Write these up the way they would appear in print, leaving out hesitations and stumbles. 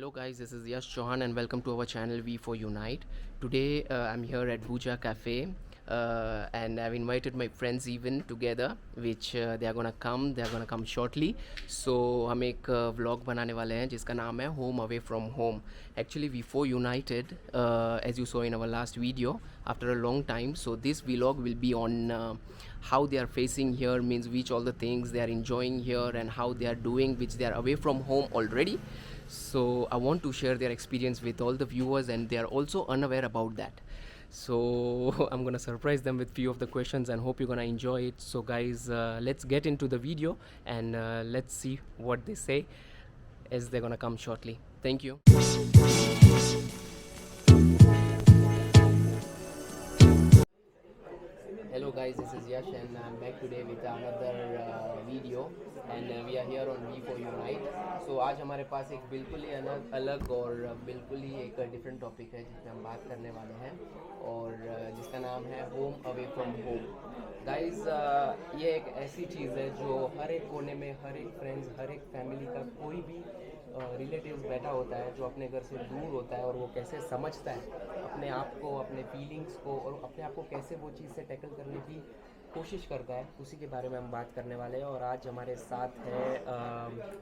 Hello guys, this is Yash Chauhan and welcome to our channel V4 Unite. Today I'm here at Bhuja Cafe and I've invited my friends even together which they are gonna come shortly. So हम एक vlog बनाने वाले हैं जिसका नाम है Home Away From Home. Actually V4 United as you saw in our last video after a long time. So this vlog will be on how they are facing here, means which all the things they are enjoying here and how they are doing which they are away from home already. So I want to share their experience with all the viewers and they are also unaware about that. So I'm gonna surprise them with few of the questions and hope you're gonna enjoy it. So guys, let's get into the video and let's see what they say as they're gonna come shortly. Thank you. Hello guys, this is Yash and I'm back today with another video and we are here on V4 Unite. So आज हमारे पास एक बिल्कुल ही अलग अलग और बिल्कुल ही एक different topic है जिसमें हम बात करने वाले हैं और जिसका नाम है home away from home. Guys ये एक ऐसी चीज़ है जो हर एक कोने में हर एक फ्रेंड्स हर एक फैमिली का कोई भी रिलेटिव्स बैठा होता है जो अपने घर से दूर होता है और वो कैसे समझता है अपने आप को, अपने फीलिंग्स को और अपने आप को कैसे वो चीज़ से टैकल करने की कोशिश करता है, उसी के बारे में हम बात करने वाले हैं. और आज हमारे साथ है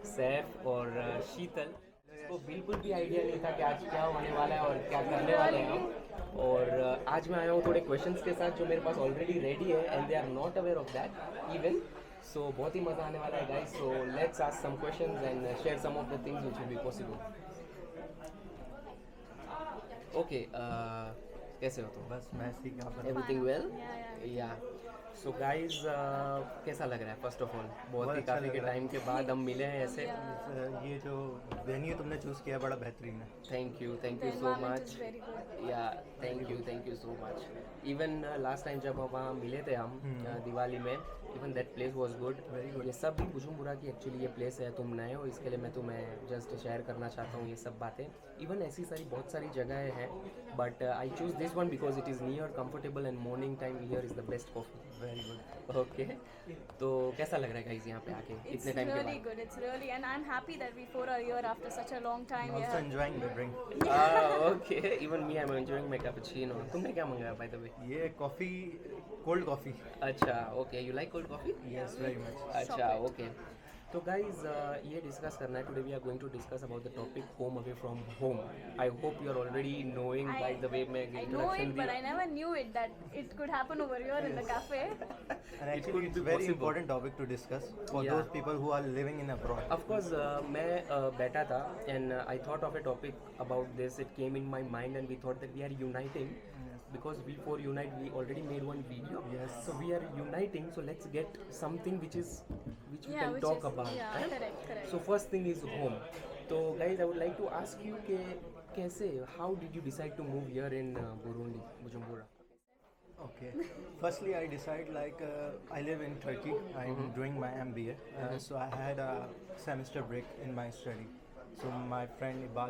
सैफ और शीतल. इसको बिल्कुल भी आइडिया नहीं था कि आज क्या होने वाला है और क्या करने वाले हैं हम. और आज मैं आया हूँ थोड़े क्वेश्चंस के साथ जो मेरे पास ऑलरेडी रेडी है and they are not aware of that even. So बहुत ही मज़ा आने वाला है guys. So let's ask some questions and share some of the things which will be possible. Okay, कैसे हो तुम? बस मैं सीख रहा एवरीथिंग वेल? या. सो गाइस, कैसा लग रहा है फर्स्ट ऑफ ऑल? बहुत ही अच्छा काफ़ी लग के रहा है. टाइम के बाद हम मिले हैं ऐसे. ये जो वेन्यू तुमने चूज़ किया बड़ा बेहतरीन है. Thank you The so environment much. is very good. या thank you so much. Even last time जब वहाँ मिले थे हम दिवाली में, even that place was good. Very good. ये सब भी बुजुम्बुरा की एक्चुअली ये प्लेस है. तुम नए हो इसके लिए मैं तुम्हें जस्ट शेयर करना चाहता हूँ ये सब बातें. इवन ऐसी सारी बहुत सारी जगहें हैं but I choose this one because it is near, comfortable and morning time here is the best coffee. Very good. Okay, तो कैसा लग रहा है गाइस यहाँ पे आके It's इतने टाइम के really बाद? good. It's really, and I'm happy that we four are here after such a long time. Also enjoying the drink. Okay, even me I am enjoying my cappuccino. तुमने क्या मंगाया by the way? ये coffee, cold coffee. अच्छा, okay, you like cold coffee? Yes very much. अच्छा, Chocolate. Okay. तो guys ये discuss करना है. Today we are going to discuss about the topic home away from home. I hope you are already knowing by the way मैं I know introduction it, but I never knew it that it could happen over here in the cafe. And actually could it's be a very possible. important topic to discuss for Yeah. those people who are living in abroad. Of course, मैं बैठा था and I thought of a topic about this. It came in my mind and we thought that we are uniting because before unite we already made one video. Yes. So we are uniting. So let's get something which we Yeah, can which talk is- about. yeah, है? correct. So first thing is home. So guys, I would like to ask you कि कैसे, how did you decide to move here in Burundi, Bujumbura? Okay. Firstly, I decide I live in Turkey. I'm doing my MBA. So I had a semester break in my study. So my friend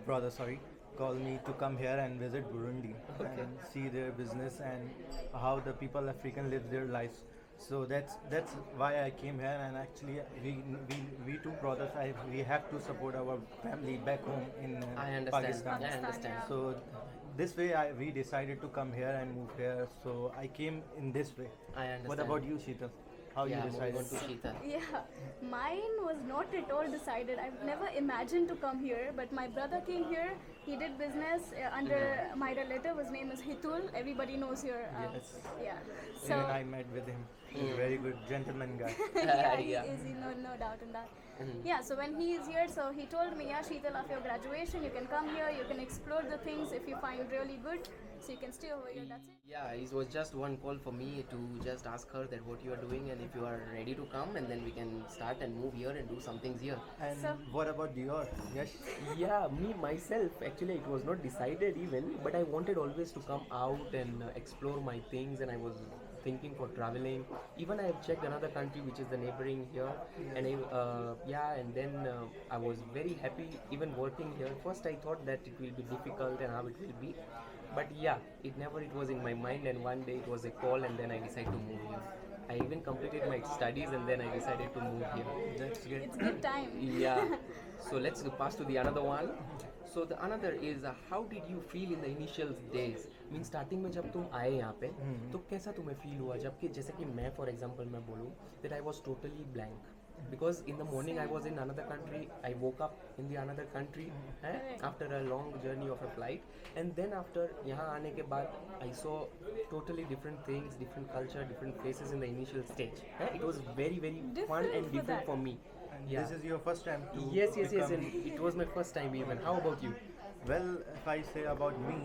brother, called me to come here and visit Burundi and see their business and how the people African live their lives. So that's why I came here, and actually we two brothers we have to support our family back home in I understand. Pakistan. I understand. yeah. So this way we decided to come here and move here. So I came in this way. I understand. What about you, Sheetal? How Yeah, you moving decided? on to Sheetal. Yeah, mine was not at all decided. I've never imagined to come here, but my brother came here. He did business under my relative. His name is Hitul. Everybody knows here. Yes. Yeah. So Even I met with him. He's a very good gentleman guy. yeah, he Yeah. is. No doubt in that. Yeah. So when he is here, so he told me, yeah, Sheetal, after your graduation, you can come here. You can explore the things if you find really good. So you can stay over here. That's it. Yeah, it was just one call for me to just ask her that what you are doing and if you are ready to come and then we can start and move here and do some things here. And So- what about your? Yes. Yeah, me myself, actually it was not decided even, but I wanted always to come out and explore my things and I was thinking for traveling. Even I have checked another country which is the neighboring here and and then I was very happy even working here. First I thought that it will be difficult and how it will be, But yeah, it was in my mind, and one day it was a call, and then I decided to move here. I even completed my studies, and then I decided to move here. That's good. It's good time. Yeah. So let's pass to the another one. So the another is how did you feel in the initial days? Mean starting में जब तुम आए यहाँ पे तो कैसा तुम्हें feel हुआ? जबकि जैसे कि मैं फॉर एग्जांपल मैं बोलूँ that I was totally blank because in the morning I was in another country, I woke up in the another country after a long journey of a flight, and then after यहाँ आने के बाद I saw totally different things, different culture, different faces in the initial stage. It was very fun Different and for different that. for me. And Yeah. this is your first time to Yes, become... and it was my first time even. How about you? Well, if I say about me,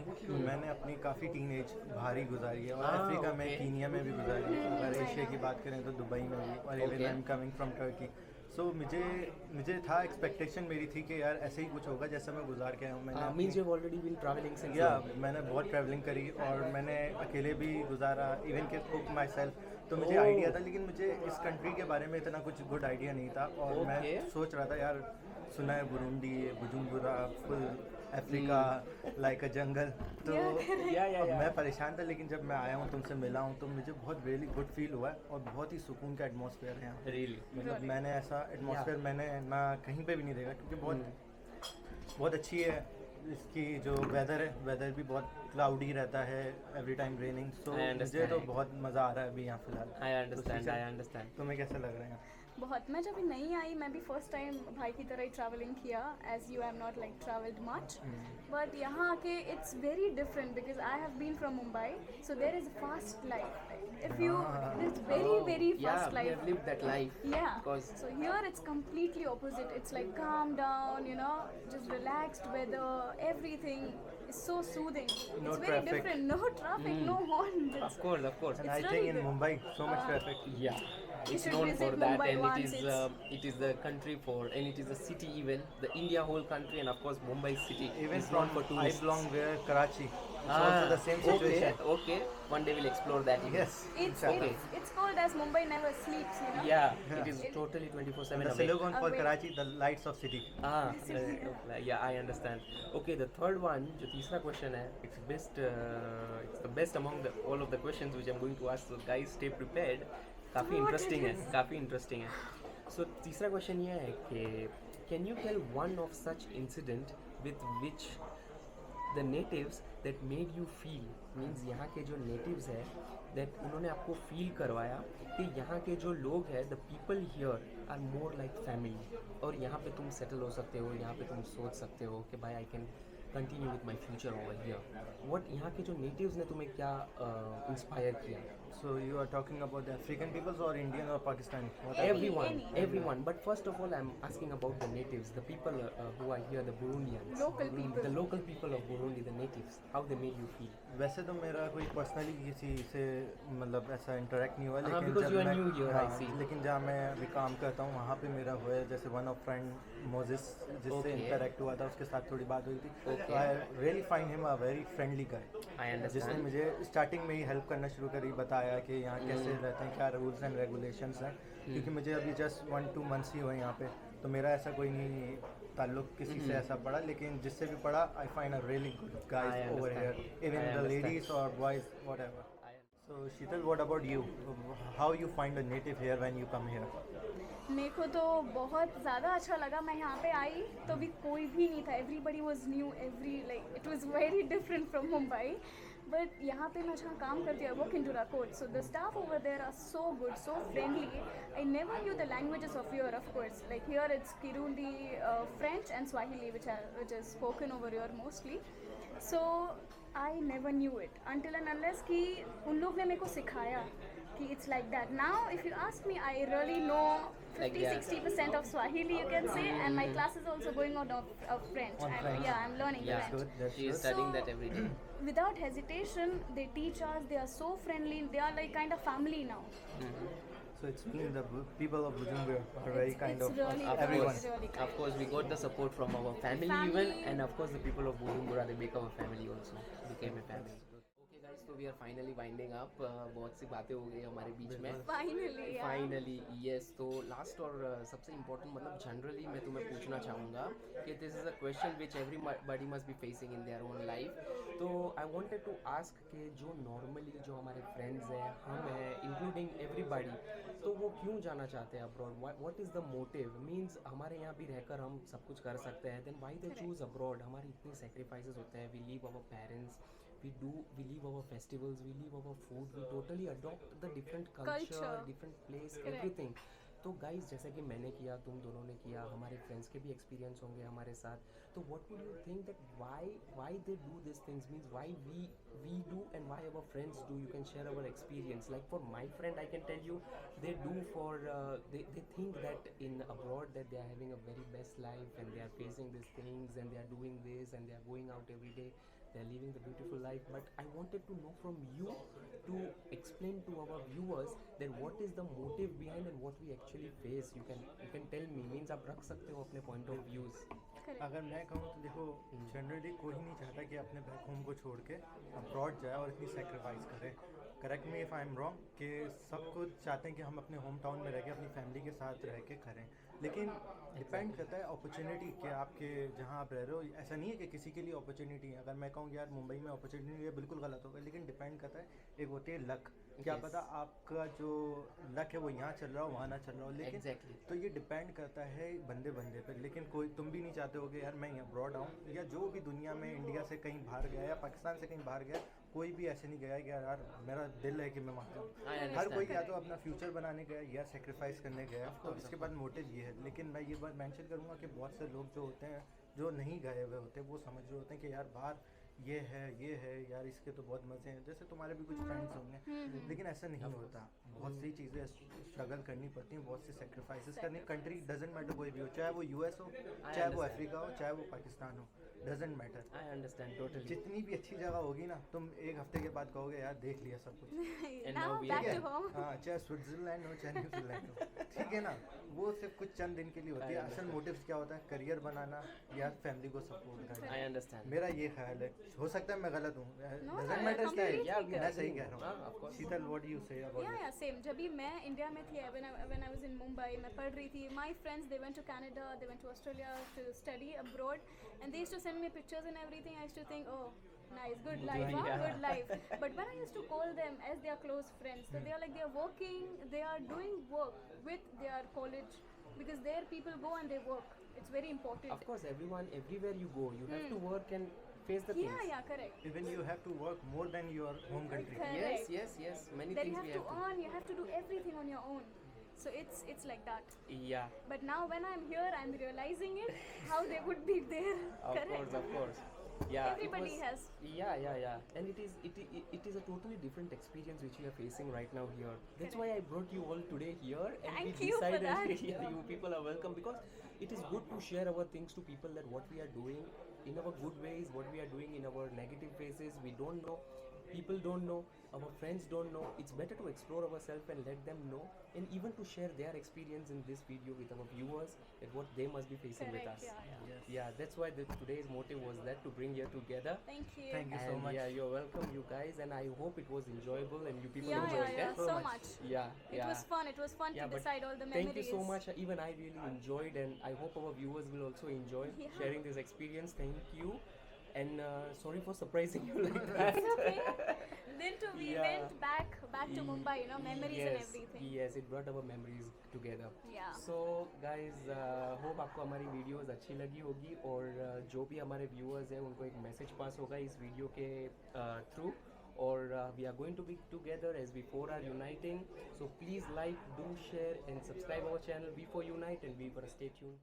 मैंने अपनी काफ़ी teenage बाहर ही गुजारी है और Africa में, okay. Kenya में भी गुजारी है. अगर एशिया की बात करें तो दुबई में भी, और even Okay. I am coming from Turkey. So मुझे था, एक्सपेक्टेशन मेरी थी कि यार ऐसे ही कुछ होगा जैसा मैं गुजार के आया हूँ. मैंने Means you've already been traveling since या long. मैंने बहुत ट्रैवलिंग करी और मैंने अकेले भी गुजारा, इवन के कुक माई सेल्फ. तो मुझे आइडिया था, लेकिन मुझे इस कंट्री के बारे में इतना कुछ गुड आइडिया नहीं था. और मैं Okay. सोच रहा था यार, सुना है Burundi, Bujumbura, full Africa like a jungle. तो Yeah. अब मैं परेशान था, लेकिन जब मैं आया हूँ, तुमसे मिला हूँ, तो मुझे बहुत रियली गुड फील हुआ है और बहुत ही सुकून का एटमॉस्फेयर है यहाँ. Really. मतलब मैंने ऐसा एटमॉस्फेयर मैंने ना कहीं पे भी नहीं देखा, क्योंकि बहुत अच्छी है. इसकी जो वेदर है, वेदर भी बहुत क्लाउडी रहता है, every time raining. So I मुझे understand. तो बहुत मज़ा आ रहा है अभी यहाँ फिलहाल. I तो understand. तुम्हें कैसा लग रहा है? बहुत. मैं जब नहीं आई, मैं भी फर्स्ट टाइम भाई की तरह ही ट्रैवलिंग किया, as you have not like travelled much. But यहाँ आके it's very different because I have been from Mumbai, so there is fast life. If you it's very Yeah, fast we have life. lived that life. Yeah. Because So here it's completely opposite. It's like calm down, you know, just relaxed weather. Everything is so soothing. No it's very traffic. different. No traffic, no horn. It's, of course. And It's I really think in good. Mumbai, so much traffic. Yeah. You It's should known for visit that, Mumbai and once. it is the country for, and it is the city even, the India whole country, and of course Mumbai city Even is known from for I tourists. belong where Karachi. It's also the same situation. Okay. One day we'll explore that. Even. Yes. Okay. it's called as Mumbai never sleeps, you know. Yeah, Yeah. it is totally 24/7 The awake. slogan for Awake. Karachi, the lights of city. Yeah, I understand. Okay, the third one, जो तीसरा question है, it's the best among all of the questions which I'm going to ask. So guys, stay prepared. काफ़ी interesting है. So तीसरा question ये है कि can you tell one of such incident with which the natives that made you feel, means यहाँ के जो natives है, that उन्होंने आपको feel करवाया कि यहाँ के जो लोग हैं, the people here are more like family, और यहाँ पे तुम settle हो सकते हो, यहाँ पे तुम सोच सकते हो कि भाई I can continue with my future over here. What यहाँ के जो natives ने तुम्हें क्या inspire किया? So you are talking about the African peoples or Indian or Pakistani? What are Any. Everyone. But first of all, I'm asking about the natives, the people who are here, the Burundians. Local people. The local people of Burundi, the natives. How they made you feel? वैसे तो मेरा कोई personally किसी से मतलब ऐसा interact नहीं हुआ, हाँ, लेकिन because जब you are मैं new here, I see. लेकिन जहाँ मैं अभी काम करता हूँ वहाँ पे मेरा हुआ है. जैसे वन ऑफ फ्रेंड मोजिस, जिससे Okay. इंटरेक्ट हुआ था, उसके साथ थोड़ी बात हुई थी. Okay. I really find him a very friendly guy, I जिसने understand. मुझे स्टार्टिंग में ही हेल्प करना शुरू करी, बताया कि यहाँ कैसे रहते हैं, क्या रूल्स एंड रेगुलेशंस हैं. क्योंकि मुझे अभी जस्ट 1-2 मंथ्स ही हुए यहाँ पे, तो मेरा ऐसा कोई नहीं ताल्लुक किसी से ऐसा पड़ा, लेकिन जिससे भी पड़ा I find a really good I guys over understand. Here, even I the understand. Ladies और boys whatever. So Sheetal, what about you? How you find a native here when you come here? मेरे को तो बहुत ज़्यादा अच्छा लगा. मैं यहाँ पे आई तो भी कोई भी नहीं था. Everybody was new, it was very different from Mumbai. But यहाँ पे मैं जहाँ काम करती हूँ, work in Durakot, so the staff over there are so good, so friendly. I never knew the languages of here, of course. Like here it's Kirundi, French and Swahili, which is spoken over here mostly. So I never knew it until and unless कि उन लोग ने मेरे को सिखाया कि it's like that. Now if you ask me, I really know Like that. 50-60% of Swahili, you can say, and my class is also going on of French. On French. I'm learning Yeah. French. Good, that's She is good. studying So- that every day. Without hesitation, they teach us. They are so friendly. They are like kind of family now. So it's mean the people of Bujumbura are very It's- kind it's of really Of good. everyone. It's really kind. Of course, we got the support from our family, Family. even, and of course the people of Bujumbura, they make our family also, became a family. Okay guys, so we are finally winding up. बहुत सी बातें हो गई हमारे बीच में. Finally finally yes. तो last और सबसे इम्पोर्टेंट मतलब जनरली मैं तुम्हें पूछना चाहूँगा कि this is a question which everybody must be facing in their own life. तो आई वांटेड टू आस्क कि जो नॉर्मली जो हमारे फ्रेंड्स हैं, हम हैं, इंक्लूडिंग एवरीबॉडी, तो वो क्यों जाना चाहते हैं abroad? What is the motive? Means हमारे यहाँ भी रहकर हम सब कुछ कर सकते हैं, then why they choose abroad? हमारे इतने सेक्रीफाइसेस होते हैं. We leave our parents, we leave our festivals, we leave our food, we totally adopt the different culture. Different place, Correct. everything. तो गाइस, जैसे कि मैंने किया, तुम दोनों ने किया, हमारे फ्रेंड्स के भी एक्सपीरियंस होंगे हमारे साथ. तो what would you think that why they do this things? Means why we do and why our friends do. You can share our experience. Like for my friend I can tell you, they do for they think that in abroad that they are having a very best life and they are facing these things and they are doing this and they are going out every day, they are living the beautiful life. But I wanted to know from you to explain to our viewers that what is the motive behind and what we actually face. You can tell me. Means आप रख सकते हो अपने point of views. अगर मैं कहूँ तो देखो, जनरली कोई नहीं चाहता कि अपने बैक होम को छोड़ के अब्रॉड जाए और इतनी सेक्रीफाइस करे. Correct me if I am wrong कि सब कुछ चाहते हैं कि हम अपने होम टाउन में रह के अपनी फैमिली के साथ रह के करें, लेकिन डिपेंड करता है अपॉर्चुनिटी कि आपके जहाँ आप रह रहे हो. ऐसा नहीं है कि किसी के लिए अपॉर्चुनिटी है. अगर मैं कहूँ यार मुंबई में अपॉर्चुनिटी है, बिल्कुल गलत होगा, लेकिन डिपेंड करता है. एक होती है लक. क्या Yes. पता आपका जो लक है वो यहाँ चल रहा हो, वहाँ ना चल रहा हो, लेकिन Exactly. तो ये डिपेंड करता है बंदे बंदे पर. लेकिन कोई तुम भी नहीं चाहते होगे यार मैं यहाँ अब्रॉड आऊँ, या जो भी दुनिया में इंडिया से कहीं बाहर गया या पाकिस्तान से कहीं बाहर गया, कोई भी ऐसे नहीं गया कि यार मेरा दिल है कि मैं वहाँ जाऊँ. I her understand. कोई या तो अपना फ्यूचर बनाने गया या सेक्रीफाइस करने गया. Of तो course, इसके of बाद मोटिव ये है. लेकिन मैं ये बात मेंशन करूँगा कि बहुत से लोग जो होते हैं जो नहीं गए हुए होते, वो समझ रहे होते हैं कि यार बाहर ये है यार, इसके तो बहुत मज़े हैं. जैसे तुम्हारे भी कुछ फ्रेंड्स होंगे, लेकिन ऐसा नहीं होता. बहुत सी चीज़ें स्ट्रगल करनी पड़ती हैं, बहुत सी सेक्रीफाइसेस करनी. कंट्री डजेंट मैटर कोई भी हो, चाहे वो यूएस हो, चाहे वो अफ्रीका हो, चाहे वो पाकिस्तान हो, doesn't matter. I understand totally. जितनी भी अच्छी जगह होगी ना, तुम एक हफ्ते के बाद कहोगे यार देख लिया सब कुछ. And now now we back are- to home. हाँ, चाहे स्विट्जरलैंड हो चाहे न्यूजीलैंड हो, ठीक है ना, वो सिर्फ कुछ चंद दिन के लिए होती है. असल मोटिव्स क्या होता है? करियर बनाना या फैमिली को सपोर्ट करना. I understand. मेरा ये ख्याल है. हो सकता है मैं गलत हूँ. No, doesn't no, matter completely style. ठीक है. मैं सही कह रहा हाँ, of हूँ. course. Sheetal, what do you say about Yeah, same. जब भी मैं इंडिया में थी, when I was in Mumbai, मैं पढ़ रही थी. My friends, they went to Canada, they went to Australia to study abroad, and they used to send me pictures and everything. I used to think, oh, nice, good life, huh? Yeah. Good life. But when I used to call them as their close friends, so they are like they are working, they are doing work with their college, because there people go and they work. It's very important. Of course, everywhere you go, you have to work and face the things. Yeah, correct. Even you have to work more than your home country. Correct. Yes. Many Then you things have we to have earn, you have to do everything on your own. So it's like that. to. Yeah. But now when I'm here, I'm realizing it, how they would be there. Correct. Of course. Yeah. Everybody it was, has. Yeah. And it is a totally different experience which we are facing right now here. That's why I brought you all today here, and Thank we you for decided that. yeah, you people are welcome, because it is good to share our things to people, that what we are doing in our good ways, what we are doing in our negative phases. We don't know. People don't know, our friends don't know. It's better to explore ourselves and let them know, and even to share their experience in this video with our viewers, and what they must be facing with Correct. us. Yeah. Yeah, that's why today's motive was that, to bring you together. Thank you. Thank you so And much. yeah, you're welcome, you guys, and I hope it was enjoyable and you people Yeah, enjoyed yeah. it. So So much. much. Yeah. It was fun. It was fun Yeah, to but decide all the memories. Thank you so much. Even I really enjoyed, and I hope our viewers will also enjoy Yeah. sharing this experience. Thank you, and sorry for surprising you like that. It's okay. Then too, we Yeah. went back to Mumbai. You know, memories and everything. Yes, it brought our memories together. Yeah. So guys, hope आपको हमारी videos अच्छी लगी होगी, और जो भी हमारे viewers हैं उनको एक मैसेज पास होगा इस वीडियो के थ्रू. और we are going to be together as we four are uniting. So please like, do share and subscribe our channel. We4Unite, and we for stay tuned.